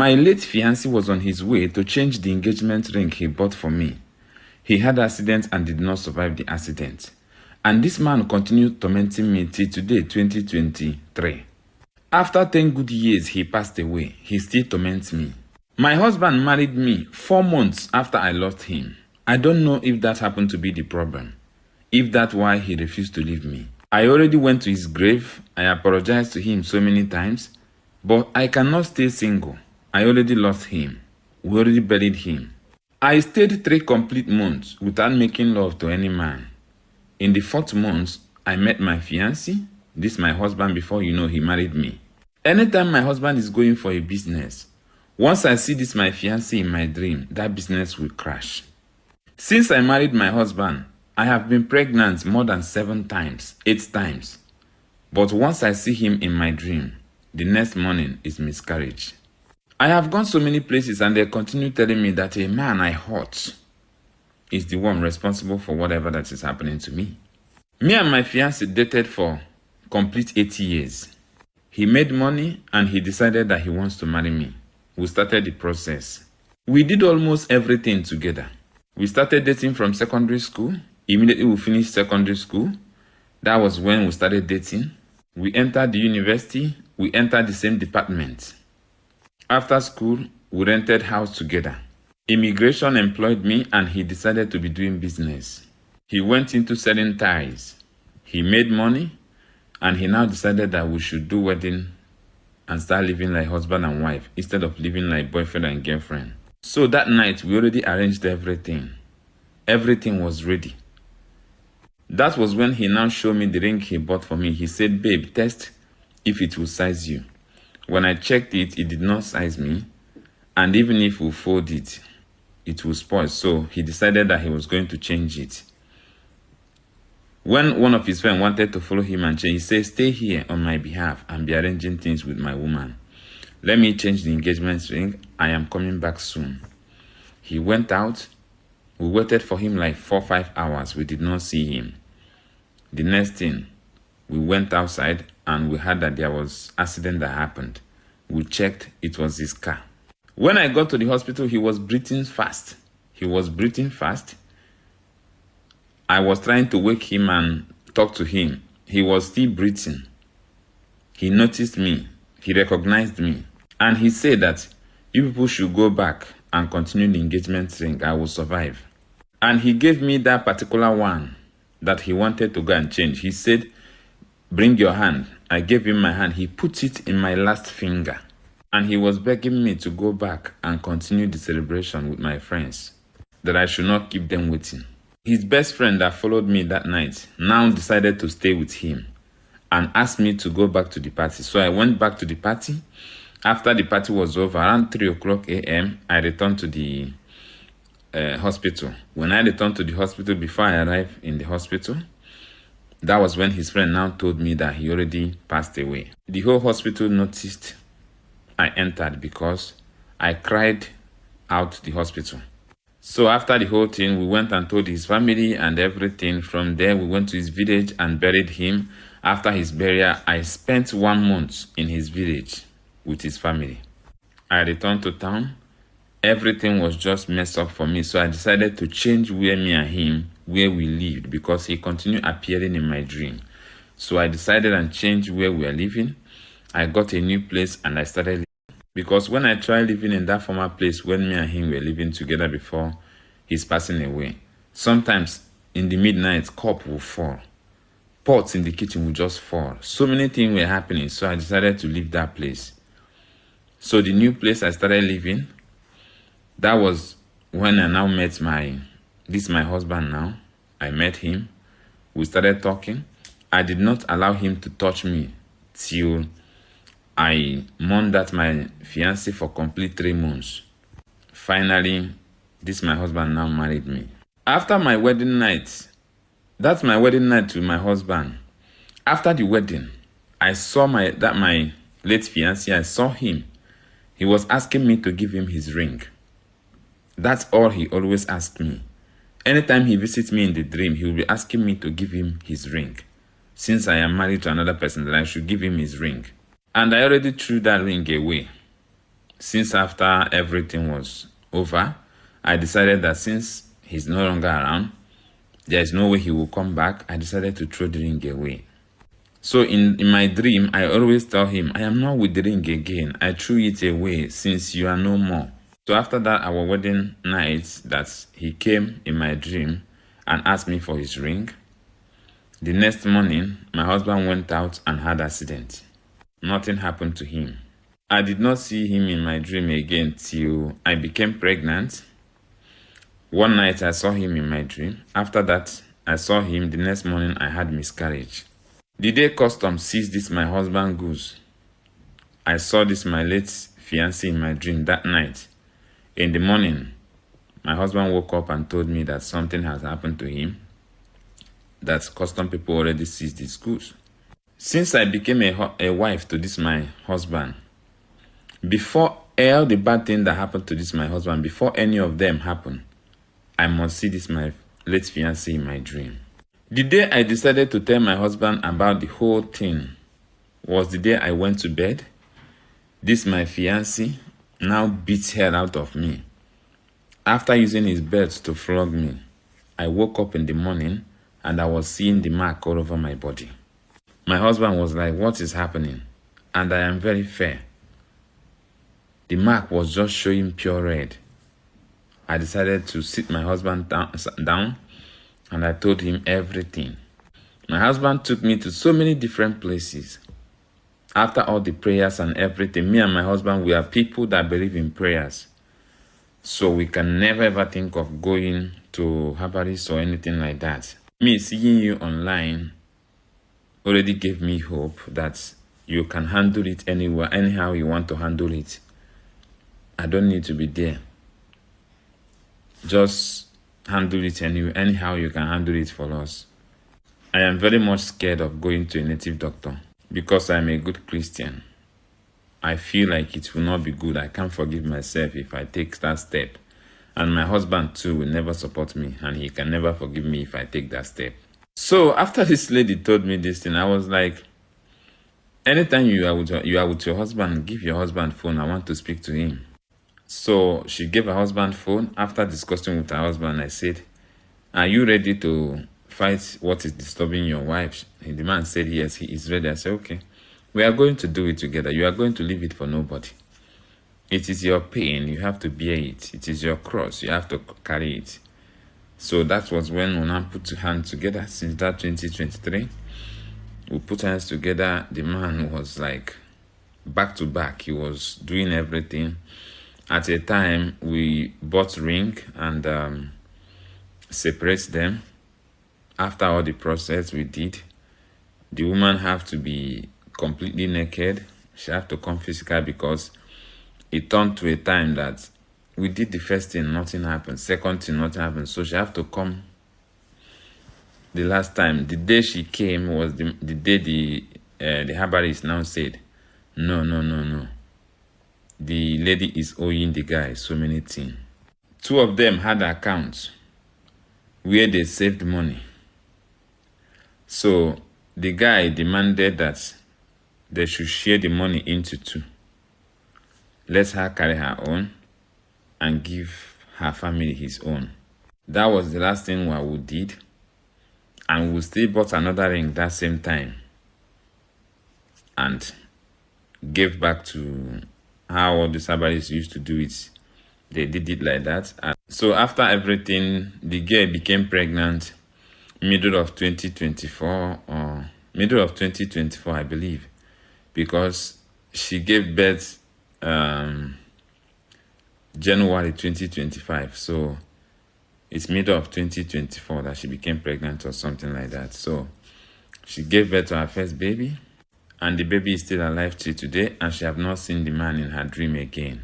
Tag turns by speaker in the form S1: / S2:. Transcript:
S1: My late fiancé was on his way to change the engagement ring he bought for me. He had an accident and did not survive the accident. And this man continued tormenting me till today, 2023. After 10 good years he passed away, he still torments me. My husband married me 4 months after I lost him. I don't know if that happened to be the problem, if that's why he refused to leave me. I already went to his grave. I apologized to him so many times, but I cannot stay single. I already lost him. We already buried him. I stayed 3 complete months without making love to any man. In the 4th month, I met my fiancé. This is my husband. Before you know, he married me. Anytime my husband is going for a business, once I see this my fiancé in my dream, that business will crash. Since I married my husband, I have been pregnant more than 7 times, 8 times. But once I see him in my dream, the next morning is miscarriage. I have gone so many places and they continue telling me that a man I hurt is the one responsible for whatever that is happening to me. Me and my fiancé dated for complete 8 years. He made money and he decided that he wants to marry me. We started the process. We did almost everything together. We started dating from secondary school. Immediately we finished secondary school. That was when we started dating. We entered the university. We entered the same department. After school, we rented house together. Immigration employed me and he decided to be doing business. He went into selling ties. He made money and he now decided that we should do wedding and start living like husband and wife instead of living like boyfriend and girlfriend. So that night, we already arranged everything. Everything was ready. That was when he now showed me the ring he bought for me. He said, babe, test if it will size you. When I checked it, it did not size me. And even if we fold it, it will spoil. So he decided that he was going to change it. When one of his friends wanted to follow him and change, he said, stay here on my behalf and be arranging things with my woman. Let me change the engagement ring. I am coming back soon. He went out. We waited for him like 4 or 5 hours. We did not see him. The next thing, we went outside and we heard that there was an accident that happened. We checked, it was his car. When I got to the hospital, he was breathing fast. He was breathing fast. I was trying to wake him and talk to him. He was still breathing. He noticed me. He recognized me. And he said that you people should go back and continue the engagement ring. I will survive. And he gave me that particular one that he wanted to go and change. He said, bring your hand. I gave him my hand. He put it in my last finger. And he was begging me to go back and continue the celebration with my friends, that I should not keep them waiting. His best friend that followed me that night now decided to stay with him and asked me to go back to the party. So I went back to the party. After the party was over, around 3:00 a.m., I returned to the hospital. When I returned to the hospital, before I arrived in the hospital, that was when his friend now told me that he already passed away. The whole hospital noticed I entered because I cried out the hospital. So after the whole thing, we went and told his family and everything. From there, we went to his village and buried him. After his burial, I spent 1 month in his village with his family. I returned to town. Everything was just messed up for me. So I decided to change where me and him, where we lived, because he continued appearing in my dream. So I decided and changed where we are living. I got a new place and I started living. Because when I tried living in that former place when me and him were living together before his passing away, sometimes in the midnight, cup will fall. Pots in the kitchen will just fall. So many things were happening. So I decided to leave that place. So the new place I started living, that was when I now met this is my husband now. I met him. We started talking. I did not allow him to touch me till I mourned that my fiancé for complete 3 months. Finally, this my husband now married me. After my wedding night, that's my wedding night with my husband. After the wedding, I saw my late fiancé. I saw him. He was asking me to give him his ring. That's all he always asked me. Anytime he visits me in the dream, he will be asking me to give him his ring. Since I am married to another person, that I should give him his ring. And I already threw that ring away Since after everything was over, I decided that since he's no longer around, there is no way he will come back. I decided to throw the ring away. So in my dream, I always tell him, I am not with the ring again. I threw it away since you are no more. So after that, our wedding night, that he came in my dream and asked me for his ring. The next morning, my husband went out and had an accident. Nothing happened to him. I did not see him in my dream again till I became pregnant. One night I saw him in my dream. After that, I saw him. The next morning I had miscarriage. The day customs seized this my husband goose, I saw this my late fiancé in my dream that night. In the morning, my husband woke up and told me that something has happened to him, that custom people already seized his goose. Since I became a wife to this my husband, before all the bad things that happened to this my husband, before any of them happen, I must see this my late fiancé in my dream. The day I decided to tell my husband about the whole thing was the day I went to bed. This my fiancé now beats hell out of me. After using his belt to flog me, I woke up in the morning and I was seeing the mark all over my body. My husband was like, what is happening? And I am very fair. The mark was just showing pure red. I decided to sit my husband down and I told him everything. My husband took me to so many different places. After all the prayers and everything, me and my husband, we are people that believe in prayers. So we can never ever think of going to herbalist or anything like that. Me seeing you online already gave me hope that you can handle it anywhere, anyhow you want to handle it. I don't need to be there. Just handle it anyhow you can handle it for us. I am very much scared of going to a native doctor because I am a good Christian. I feel like it will not be good. I can't forgive myself if I take that step. And my husband too will never support me and he can never forgive me if I take that step. So after this lady told me this thing, I was like, anytime you are with your husband, give your husband phone. I want to speak to him. So she gave her husband phone. After discussing with her husband, I said, are you ready to fight what is disturbing your wife? The man said, yes, he is ready. I said, okay, we are going to do it together. You are going to leave it for nobody. It is your pain. You have to bear it. It is your cross. You have to carry it. So that was when we now put hands together. Since that 2023, we put hands together. The man was like back to back. He was doing everything. At a time, we bought ring and separate them. After all the process we did, the woman have to be completely naked. She have to come physical because it turned to a time that we did the first thing, nothing happened. Second thing, nothing happened. So she have to come the last time. The day she came was the day the herbalist now said, no. The lady is owing the guy so many things. Two of them had accounts where they saved money. So the guy demanded that they should share the money into two. Let her carry her own and give her family his own. That was the last thing we did. And we still bought another ring that same time and gave back to how all the Sabaris used to do it. They did it like that. And so after everything, the girl became pregnant middle of 2024 or middle of 2024, I believe, because she gave birth January 2025. So it's middle of 2024 that she became pregnant or something like that. So she gave birth to her first baby, and the baby is still alive till today, and she have not seen the man in her dream again.